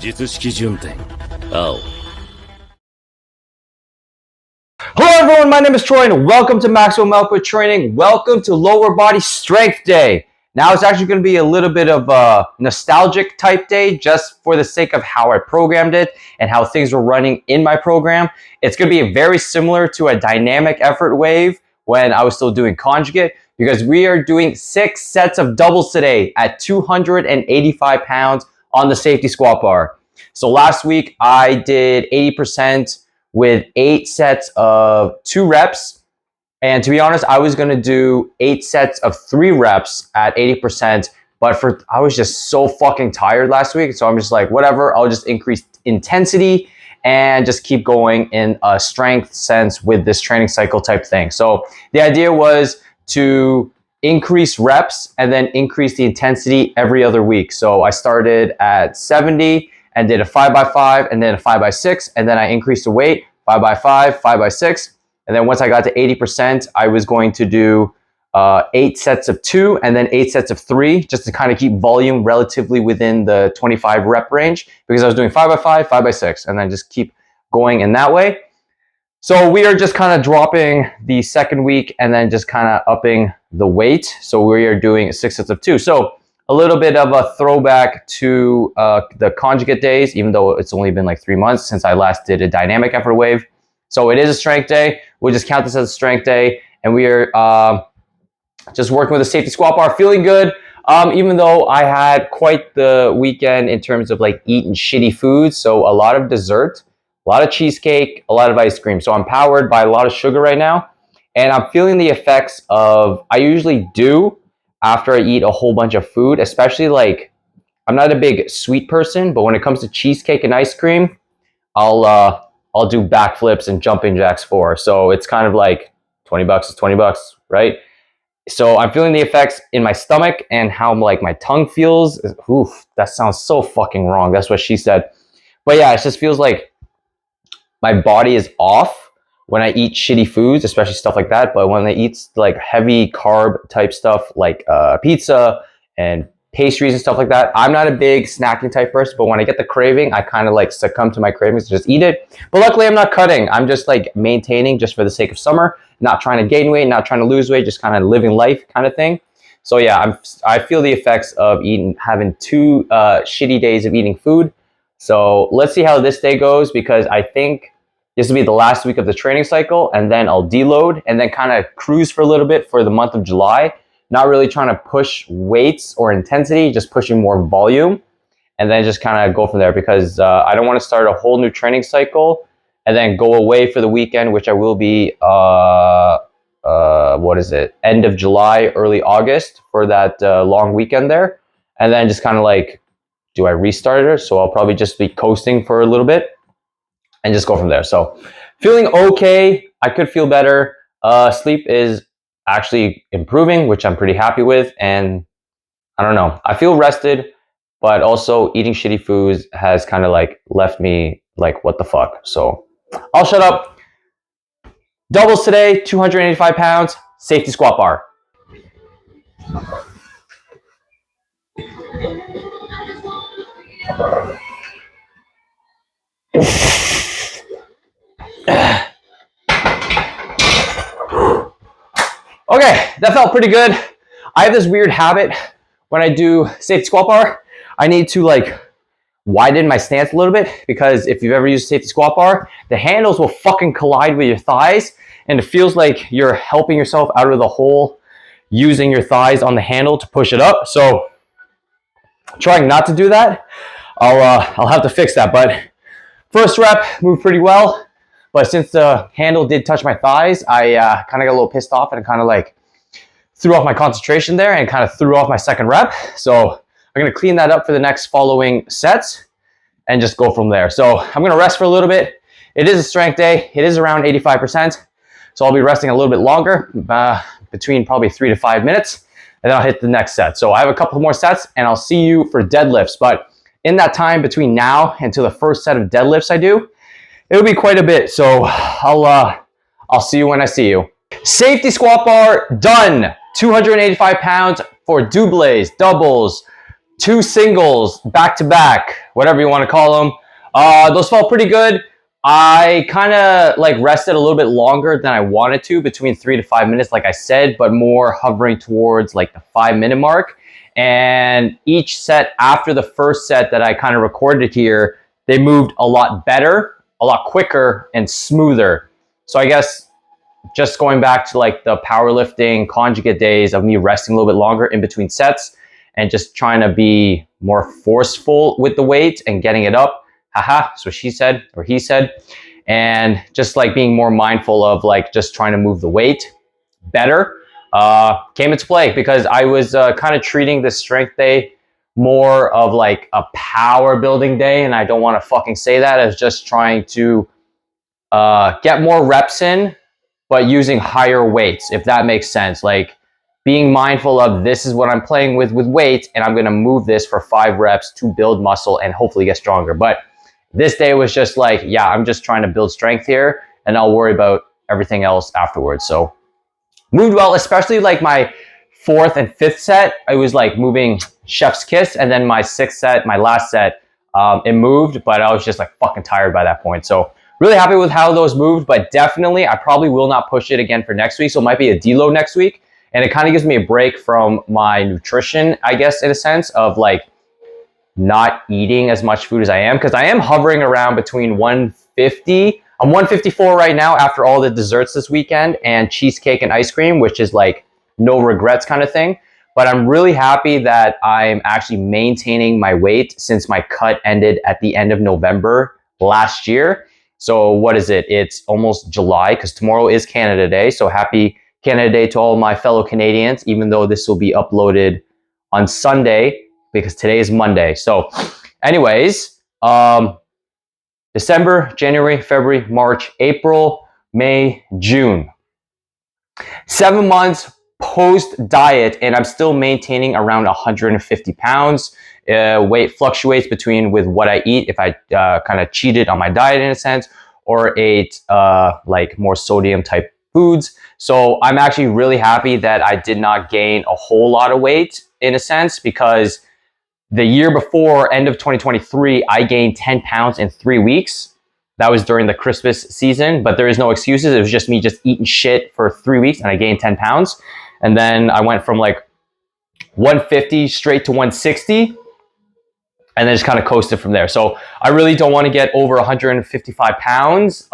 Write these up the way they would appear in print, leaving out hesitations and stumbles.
術式順天青 Hello everyone, my name is Troy and welcome to Maximum Output Training. Welcome to Lower Body Strength Day. Now it's actually going to be a little bit of a nostalgic type day just for the sake of how I programmed it and how things were running in my program. It's going to be very similar to a dynamic effort wave when I was still doing Conjugate because we are doing 6 sets of doubles today at 285 pounds on the safety squat bar. So last week I did 80% with 8 sets of 2 reps. And to be honest, I was going to do 8 sets of 3 reps at 80%, but I was just so fucking tired last week. So I'm just like, whatever, I'll just increase intensity and just keep going in a strength sense with this training cycle type thing. So the idea was to increase reps and then increase the intensity every other week. So I started at 70 and did a 5x5 and then a 5x6, and then I increased the weight 5x5, 5x6. And then once I got to 80%, I was going to do 8 sets of 2 and then 8 sets of 3 just to kind of keep volume relatively within the 25 rep range because I was doing 5x5, 5x6, and then just keep going in that way. So we are just kind of dropping the second week and then just kind of upping the weight. So we are doing 6 sets of 2. So a little bit of a throwback to the Conjugate days, even though it's only been like 3 months since I last did a dynamic effort wave. So it is a strength day. We'll just count this as a strength day. And we are just working with a safety squat bar, feeling good. Even though I had quite the weekend in terms of like eating shitty food. So a lot of dessert, a lot of cheesecake, a lot of ice cream. So I'm powered by a lot of sugar right now. And I'm feeling the effects of, I usually do after I eat a whole bunch of food, especially like, I'm not a big sweet person, but when it comes to cheesecake and ice cream, I'll do backflips and jumping jacks for. So it's kind of like 20 bucks is 20 bucks, right? So I'm feeling the effects in my stomach and how like my tongue feels. Oof, that sounds so fucking wrong. That's what she said. But yeah, it just feels like my body is off when I eat shitty foods, especially stuff like that. But when I eat like heavy carb type stuff like pizza and pastries and stuff like that, I'm not a big snacking type person, but when I get the craving, I kind of like succumb to my cravings to just eat it. But luckily I'm not cutting. I'm just like maintaining just for the sake of summer, not trying to gain weight, not trying to lose weight, just kind of living life kind of thing. So yeah, I feel the effects of having 2 shitty days of eating food. So let's see how this day goes, because I think this will be the last week of the training cycle, and then I'll deload and then kind of cruise for a little bit for the month of July. Not really trying to push weights or intensity, just pushing more volume, and then just kind of go from there, because I don't want to start a whole new training cycle and then go away for the weekend, which I will be, end of July, early August for that long weekend there. And then just kind of like, do I restart it? So I'll probably just be coasting for a little bit and just go from there. So feeling okay. I could feel better. Sleep is actually improving, which I'm pretty happy with. And I don't know, I feel rested, but also eating shitty foods has kind of like left me like, what the fuck? So I'll shut up. Doubles today, 285 pounds, safety squat bar. Okay, that felt pretty good. I have this weird habit when I do safety squat bar. I need to like widen my stance a little bit, because if you've ever used a safety squat bar, the handles will fucking collide with your thighs, and it feels like you're helping yourself out of the hole using your thighs on the handle to push it up. So trying not to do that. I'll have to fix that. But first rep moved pretty well. But since the handle did touch my thighs, I kind of got a little pissed off and kind of like threw off my concentration there and kind of threw off my second rep. So I'm going to clean that up for the next following sets and just go from there. So I'm going to rest for a little bit. It is a strength day. It is around 85%. So I'll be resting a little bit longer, between probably 3 to 5 minutes, and then I'll hit the next set. So I have a couple more sets and I'll see you for deadlifts. But in that time between now until the first set of deadlifts I do, it'll be quite a bit. So I'll see you when I see you. Safety squat bar done. 285 pounds for doubles, 2 singles back to back, whatever you want to call them. Those felt pretty good. I kind of like rested a little bit longer than I wanted to, between 3 to 5 minutes, like I said, but more hovering towards like the 5-minute mark. And each set after the first set that I kind of recorded here, they moved a lot better, a lot quicker, and smoother. So I guess just going back to like the powerlifting conjugate days of me resting a little bit longer in between sets and just trying to be more forceful with the weight and getting it up. Haha, that's what she said, or he said. And just like being more mindful of like just trying to move the weight better came into play, because I was kind of treating this strength day more of like a power building day. And I don't want to fucking say that, as just trying to get more reps in, but using higher weights, if that makes sense. Like being mindful of, this is what I'm playing with weight, and I'm going to move this for 5 reps to build muscle and hopefully get stronger. But this day was just like, yeah, I'm just trying to build strength here, and I'll worry about everything else afterwards. So moved well, especially like my 4th and 5th set. I was like moving chef's kiss, and then my 6th set, my last set, it moved, but I was just like fucking tired by that point. So really happy with how those moved, but definitely I probably will not push it again for next week. So it might be a deload next week. And it kind of gives me a break from my nutrition, I guess, in a sense of like not eating as much food as I am, because I am hovering around between 150. I'm 154 right now after all the desserts this weekend and cheesecake and ice cream, which is like no regrets kind of thing. But I'm really happy that I'm actually maintaining my weight since my cut ended at the end of November last year. So what is it? It's almost July, because tomorrow is Canada Day. So happy Canada Day to all my fellow Canadians, even though this will be uploaded on Sunday, because today is Monday. So anyways, December, January, February, March, April, May, June. 7 months post diet, and I'm still maintaining around 150 pounds. Weight fluctuates between with what I eat, if I kind of cheated on my diet in a sense, or ate like more sodium type foods. So I'm actually really happy that I did not gain a whole lot of weight in a sense, because the year before, end of 2023, I gained 10 pounds in 3 weeks. That was during the Christmas season, but there is no excuses. It was just me just eating shit for 3 weeks, and I gained 10 pounds. And then I went from like 150 straight to 160, and then just kind of coasted from there. So I really don't want to get over 155 pounds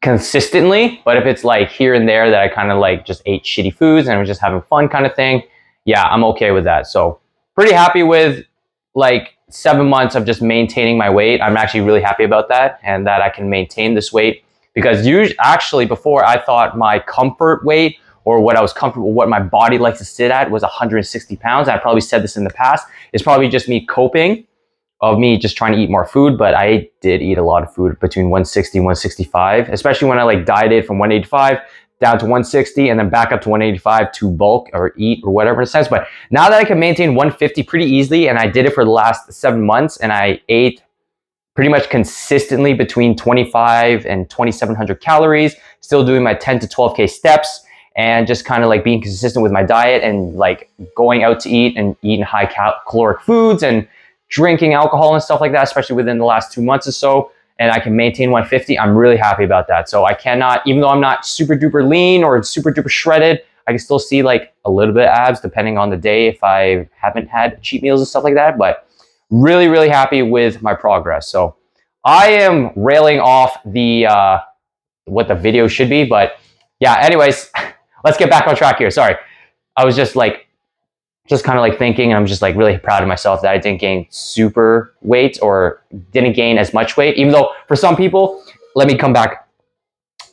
consistently, but if it's like here and there that I kind of like just ate shitty foods and I was just having fun kind of thing, yeah, I'm okay with that. So pretty happy with like 7 months of just maintaining my weight. I'm actually really happy about that, and that I can maintain this weight, because actually before I thought my comfort weight, or what I was comfortable, what my body likes to sit at, was 160 pounds. I probably said this in the past. It's probably just me coping of me just trying to eat more food, but I did eat a lot of food between 160 and 165, especially when I like dieted from 185 down to 160 and then back up to 185 to bulk or eat or whatever in a sense. But now that I can maintain 150 pretty easily, and I did it for the last 7 months, and I ate pretty much consistently between 25 and 2,700 calories, still doing my 10 to 12K steps, and just kind of like being consistent with my diet and like going out to eat and eating high caloric foods and drinking alcohol and stuff like that, especially within the last 2 months or so, and I can maintain 150, I'm really happy about that. So I cannot, even though I'm not super duper lean or super duper shredded, I can still see like a little bit of abs depending on the day if I haven't had cheat meals and stuff like that. But really, really happy with my progress. So I am railing off the what the video should be, but yeah, anyways, let's get back on track here. Sorry. I was just kind of like thinking, and I'm just like really proud of myself that I didn't gain super weight or didn't gain as much weight, even though for some people, let me come back,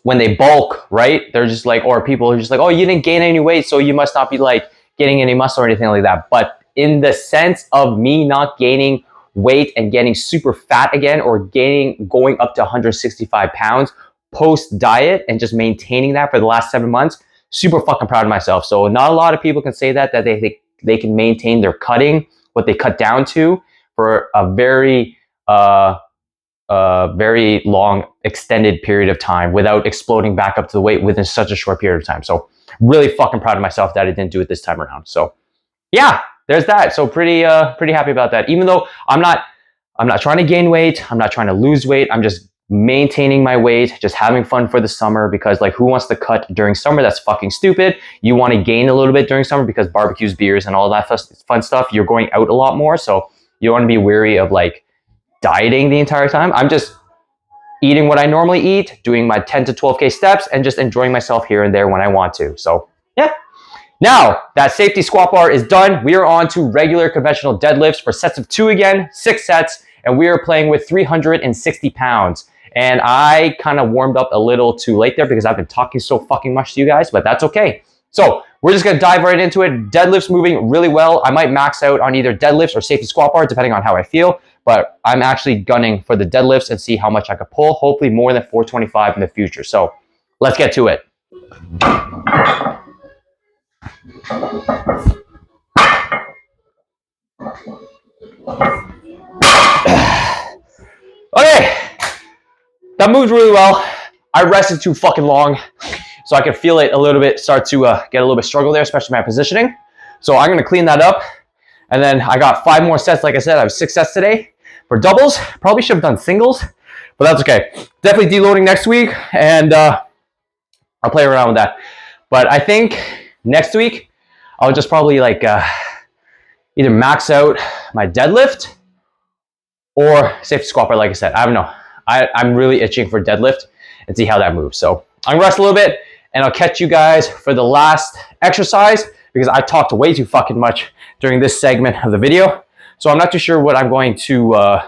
when they bulk, right? They're just like, or people are just like, oh, you didn't gain any weight, so you must not be like getting any muscle or anything like that. But in the sense of me not gaining weight and getting super fat again, or going up to 165 pounds post diet and just maintaining that for the last 7 months, super fucking proud of myself. So not a lot of people can say that they can maintain their cutting, what they cut down to, for a very very long extended period of time without exploding back up to the weight within such a short period of time. So really fucking proud of myself that I didn't do it this time around. So yeah, there's that. So pretty happy about that. Even though I'm not trying to gain weight, I'm not trying to lose weight. I'm just maintaining my weight, just having fun for the summer, because like, who wants to cut during summer? That's fucking stupid. You want to gain a little bit during summer because barbecues, beers, and all that fun stuff. You're going out a lot more, so you don't want to be weary of like dieting the entire time. I'm just eating what I normally eat, doing my 10 to 12K steps, and just enjoying myself here and there when I want to. So yeah. Now that safety squat bar is done, we are on to regular conventional deadlifts for sets of 2 again, 6 sets, and we are playing with 360 pounds. And I kind of warmed up a little too late there because I've been talking so fucking much to you guys, but that's okay. So we're just gonna dive right into it. Deadlifts moving really well. I might max out on either deadlifts or safety squat bar, depending on how I feel, but I'm actually gunning for the deadlifts and see how much I could pull, hopefully more than 425 in the future. So let's get to it. Okay, that moved really well. I rested too fucking long, so I can feel it a little bit start to get a little bit struggle there, especially my positioning. So I'm gonna clean that up, and then I got 5 more sets. Like I said, I have 6 sets today for doubles. Probably should have done singles, but that's okay. Definitely deloading next week, and I'll play around with that. But I think next week I'll just probably like either max out my deadlift or safety squat bar, like I said. I don't know. I'm really itching for deadlift and see how that moves. So I'm gonna rest a little bit, and I'll catch you guys for the last exercise because I talked way too fucking much during this segment of the video. So I'm not too sure what I'm going to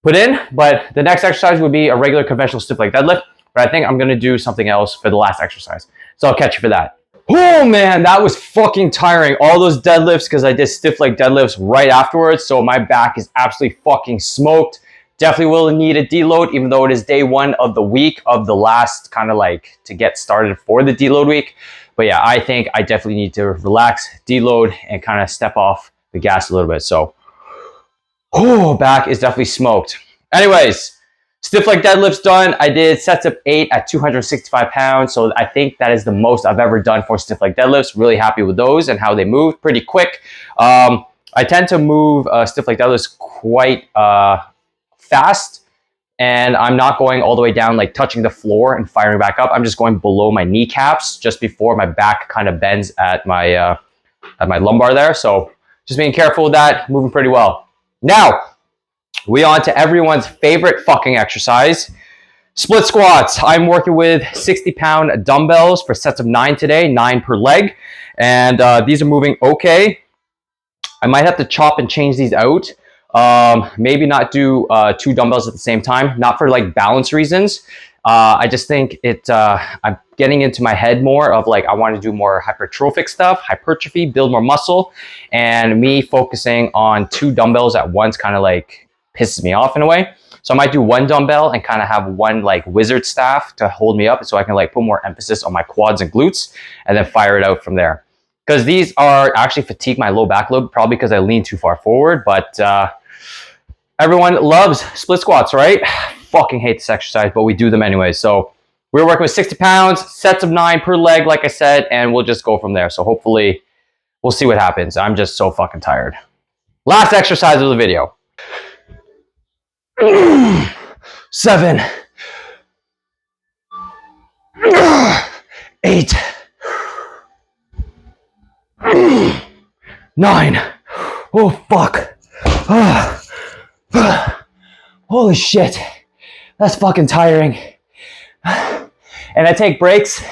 put in, but the next exercise would be a regular conventional stiff leg deadlift, but I think I'm gonna do something else for the last exercise. So I'll catch you for that. Oh man, that was fucking tiring. All those deadlifts, because I did stiff leg deadlifts right afterwards, so my back is absolutely fucking smoked. Definitely will need a deload, even though it is day 1 of the week of the last kind of like to get started for the deload week. But yeah, I think I definitely need to relax, deload, and kind of step off the gas a little bit. So, oh, back is definitely smoked. Anyways, stiff leg deadlifts done. I did sets of 8 at 265 pounds. So I think that is the most I've ever done for stiff leg deadlifts. Really happy with those and how they move pretty quick. I tend to move stiff leg deadlifts quite fast, and I'm not going all the way down, like touching the floor and firing back up. I'm just going below my kneecaps, just before my back kind of bends at my lumbar there. So just being careful with that, moving pretty well. Now, we on to everyone's favorite fucking exercise, split squats. I'm working with 60-pound dumbbells for sets of 9 today, 9 per leg. And these are moving okay. I might have to chop and change these out. Maybe not do 2 dumbbells at the same time, not for like balance reasons. I just think I'm getting into my head more of like, I want to do more hypertrophic stuff, hypertrophy, build more muscle, and me focusing on 2 dumbbells at once kind of like pisses me off in a way. So I might do 1 dumbbell and kind of have 1 like wizard staff to hold me up so I can like put more emphasis on my quads and glutes and then fire it out from there. Because these are actually fatigue my low back load, probably because I lean too far forward, but everyone loves split squats, right? Fucking hate this exercise, but we do them anyway. So we're working with 60 pounds, sets of 9 per leg, like I said, and we'll just go from there. So hopefully we'll see what happens. I'm just so fucking tired. Last exercise of the video. 7, 8, 9. Oh, fuck. Holy shit. That's fucking tiring. And I take breaks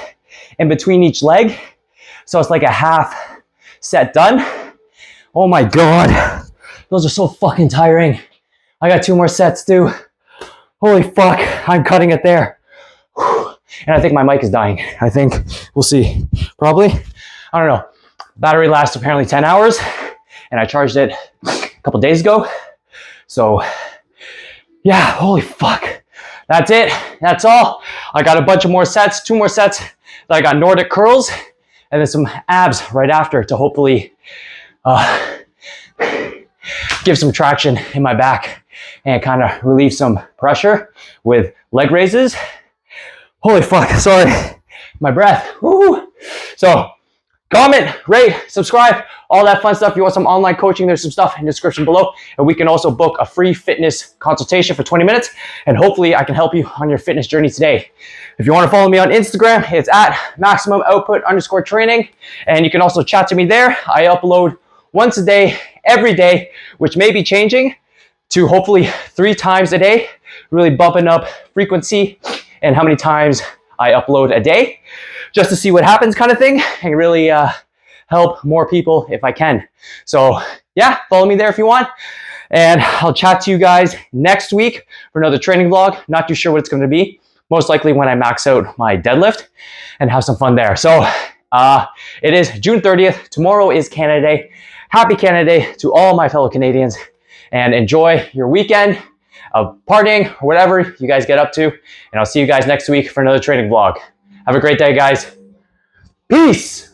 in between each leg. So it's like a half set done. Oh my God. Those are so fucking tiring. I got 2 more sets too. Holy fuck. I'm cutting it there. And I think my mic is dying. I think. We'll see. Probably. I don't know. Battery lasts apparently 10 hours. And I charged it a couple days ago. So yeah, holy fuck. That's it. That's all. I got a bunch of more sets, 2 more sets. I got Nordic curls and then some abs right after to hopefully give some traction in my back and kind of relieve some pressure with leg raises. Holy fuck, sorry. My breath. Woo. So Comment, rate, subscribe, all that fun stuff. If you want some online coaching, there's some stuff in the description below. And we can also book a free fitness consultation for 20 minutes. And hopefully I can help you on your fitness journey today. If you want to follow me on Instagram, it's at maximumoutput_training. And you can also chat to me there. I upload once a day, every day, which may be changing to hopefully 3 times a day, really bumping up frequency and how many times I upload a day, just to see what happens kind of thing, and really help more people if I can. So yeah, follow me there if you want. And I'll chat to you guys next week for another training vlog. Not too sure what it's going to be. Most likely when I max out my deadlift and have some fun there. So it is June 30th. Tomorrow is Canada Day. Happy Canada Day to all my fellow Canadians. And enjoy your weekend of partying or whatever you guys get up to. And I'll see you guys next week for another training vlog. Have a great day, guys. Peace.